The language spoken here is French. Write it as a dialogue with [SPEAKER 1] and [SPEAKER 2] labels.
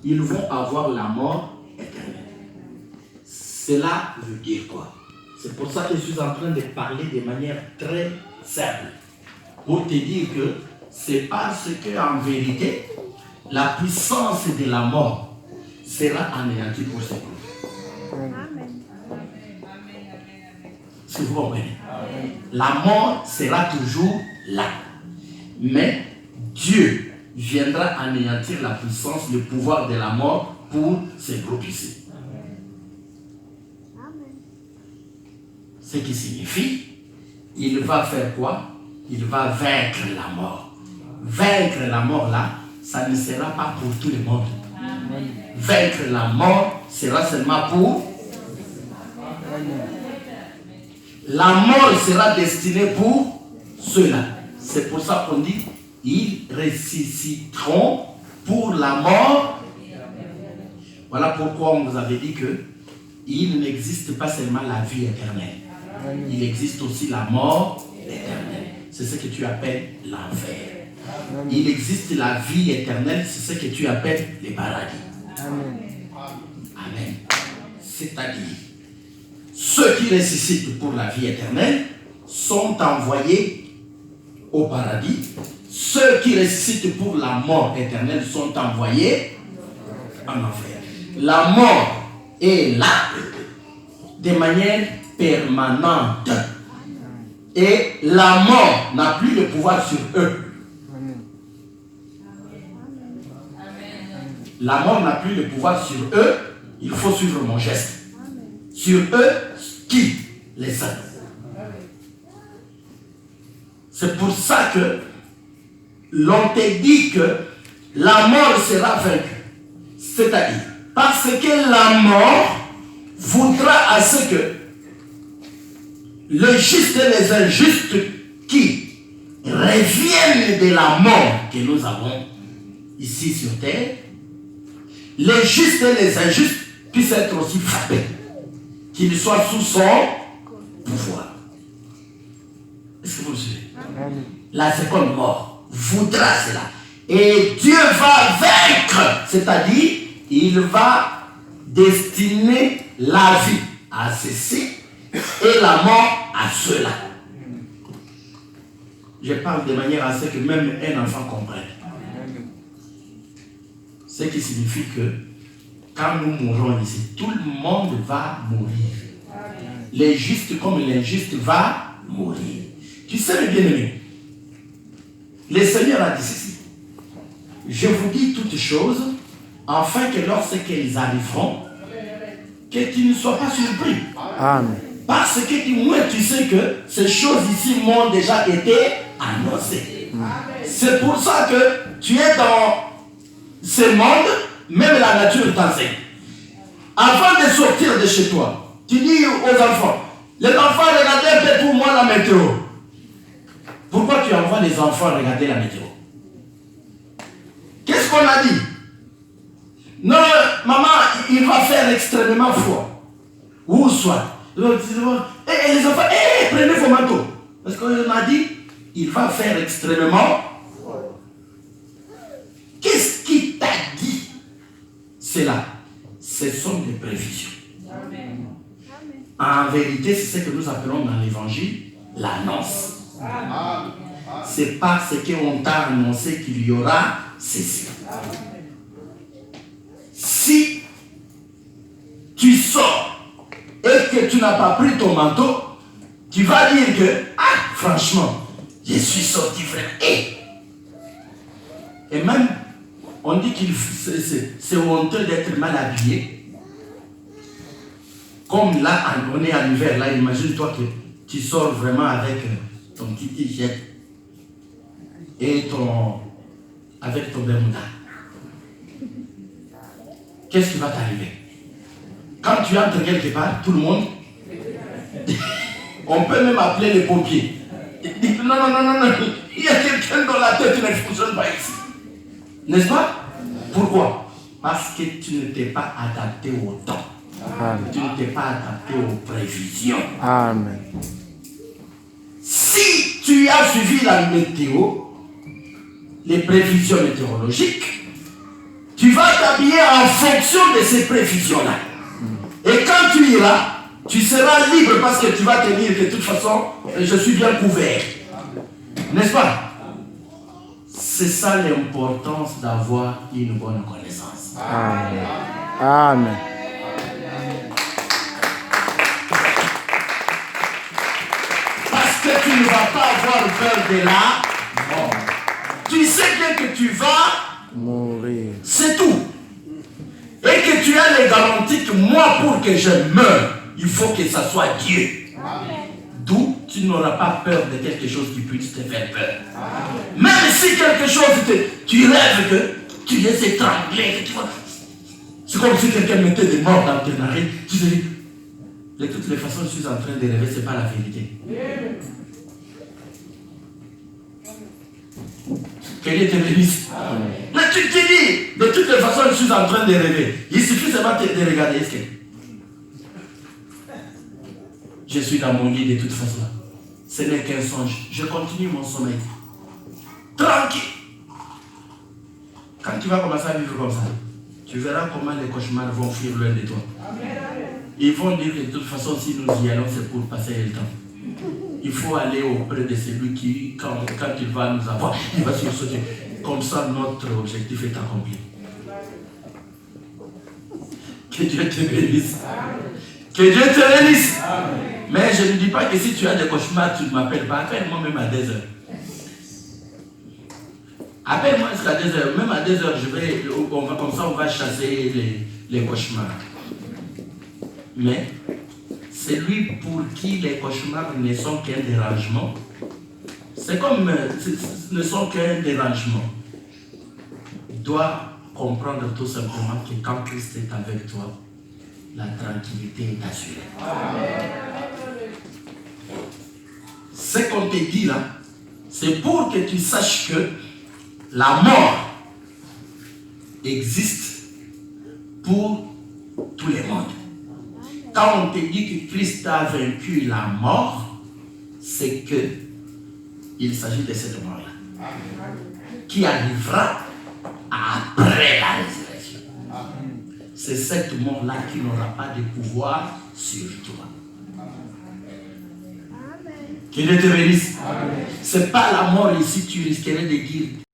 [SPEAKER 1] ils vont avoir la mort éternelle. Cela veut dire quoi? C'est pour ça que je suis en train de parler de manière très simple. Pour te dire que c'est parce qu'en vérité, la puissance de la mort sera anéantie pour ce groupe.
[SPEAKER 2] Amen.
[SPEAKER 1] Si vous comprenez. La mort sera toujours là. Mais Dieu viendra anéantir la puissance, le pouvoir de la mort pour ce groupe ici. Ce qui signifie, il va faire quoi? Il va vaincre la mort. Vaincre la mort là, ça ne sera pas pour tout le monde.
[SPEAKER 3] Amen.
[SPEAKER 1] Vaincre la mort sera seulement pour... La mort sera destinée pour ceux-là. C'est pour ça qu'on dit, ils ressusciteront pour la mort. Voilà pourquoi on vous avait dit que il n'existe pas seulement la vie éternelle. Il existe aussi la mort éternelle. C'est ce que tu appelles l'enfer. Il existe la vie éternelle, c'est ce que tu appelles le paradis.
[SPEAKER 3] Amen.
[SPEAKER 1] Amen. C'est-à-dire, ceux qui ressuscitent pour la vie éternelle sont envoyés au paradis. Ceux qui ressuscitent pour la mort éternelle sont envoyés en enfer. La mort est là de manière permanente. Et la mort n'a plus de pouvoir sur eux. La mort n'a plus de pouvoir sur eux. Il faut suivre mon geste. Sur eux, qui? Les saints. C'est pour ça que l'on te dit que la mort sera vaincue. C'est-à-dire, parce que la mort voudra à ce que le juste et les injustes qui reviennent de la mort que nous avons ici sur terre, les justes et les injustes puissent être aussi frappés, qu'ils soient sous son pouvoir. Est-ce que vous le suivez? La seconde mort voudra cela. Et Dieu va vaincre, c'est-à-dire, il va destiner la vie à ceci et la mort à cela. Je parle de manière à ce que même un enfant comprenne. Ce qui signifie que quand nous mourrons ici, tout le monde va mourir. Les justes comme l'injuste va mourir. Tu sais, mes bien-aimés, le Seigneur a dit ceci. Je vous dis toutes choses, afin que lorsqu'elles arriveront, que tu ne sois pas surpris.
[SPEAKER 3] Amen.
[SPEAKER 1] Parce que du moins tu sais que ces choses ici m'ont déjà été annoncées. C'est pour ça que tu es dans ce monde, même la nature t'enseigne. Avant de sortir de chez toi, tu dis aux enfants, les enfants, regardez un peu pour moi la météo. Pourquoi tu envoies les enfants regarder la météo? Qu'est-ce qu'on a dit? Non, maman, il va faire extrêmement froid. Où soit. Et les enfants, prenez vos manteaux. Parce qu'on a dit, il va faire extrêmement froid. Qu'est-ce qui t'a dit cela? Ce sont des prévisions. Amen. En vérité, c'est ce que nous appelons dans l'évangile l'annonce. C'est parce qu'on t'a annoncé qu'il y aura ceci. Si tu sors et que tu n'as pas pris ton manteau, tu vas dire que, franchement, je suis sorti vraiment. Et même, on dit que c'est honteux d'être mal habillé. Comme là, on est à l'hiver, là, imagine-toi que tu sors vraiment avec ton petit t-shirt et avec ton bermuda. Qu'est-ce qui va t'arriver? Quand tu entres quelque part, tout le monde, on peut même appeler les pompiers. Non, il y a quelqu'un dans la tête qui ne fonctionne pas ici. N'est-ce pas? Pourquoi? Parce que tu ne t'es pas adapté au temps.
[SPEAKER 3] Amen.
[SPEAKER 1] Tu ne t'es pas adapté aux prévisions.
[SPEAKER 3] Amen.
[SPEAKER 1] Si tu as suivi la météo, les prévisions météorologiques, Tu vas t'habiller en fonction de ces prévisions-là. Et quand tu iras, tu seras libre parce que tu vas te dire que de toute façon, je suis bien couvert. N'est-ce pas? C'est ça l'importance d'avoir une bonne connaissance.
[SPEAKER 3] Amen. Amen.
[SPEAKER 1] Parce que tu ne vas pas avoir peur de la mort. Tu sais bien que tu vas
[SPEAKER 3] Mourir.
[SPEAKER 1] c'est tout. Et que tu as les garanties que moi, pour que je meure, il faut que ça soit Dieu. D'où tu n'auras pas peur de quelque chose qui puisse te faire peur. Même si quelque chose, tu rêves que tu es étranglé, que tu vois. C'est comme si quelqu'un mettait des morts dans tes narines. Tu te dis, de toutes les façons, je suis en train de rêver, ce n'est pas la vérité. Que Dieu te bénisse. Mais tu te dis, de toutes les façons, je suis en train de rêver. Il suffit seulement de regarder. Est-ce que je suis dans mon lit de toute façon? Ce n'est qu'un songe. Je continue mon sommeil. Tranquille. Quand tu vas commencer à vivre comme ça, tu verras comment les cauchemars vont fuir loin de toi. Ils vont dire que de toute façon, si nous y allons, c'est pour passer le temps. Il faut aller auprès de celui qui, quand il va nous avoir, il va sursauter. Comme ça, notre objectif est accompli. Que Dieu te bénisse. Que Dieu te bénisse. Mais je ne dis pas que si tu as des cauchemars, tu ne m'appelles pas. Appelle-moi même à 2 heures. Appelle-moi jusqu'à 2 heures. Même à 2 heures, comme ça, on va chasser les cauchemars. Mais celui pour qui les cauchemars ne sont qu'un dérangement, ne sont qu'un dérangement, doit comprendre tout simplement que quand Christ est avec toi, la tranquillité est assurée. Ce qu'on te dit là, c'est pour que tu saches que la mort existe pour tous les mondes. Quand on te dit que Christ a vaincu la mort, c'est que il s'agit de cette mort-là qui arrivera après la résurrection. C'est cette mort-là qui n'aura pas de pouvoir sur toi. Que Dieu te bénisse. Ce n'est pas la mort ici, tu risquerais de dire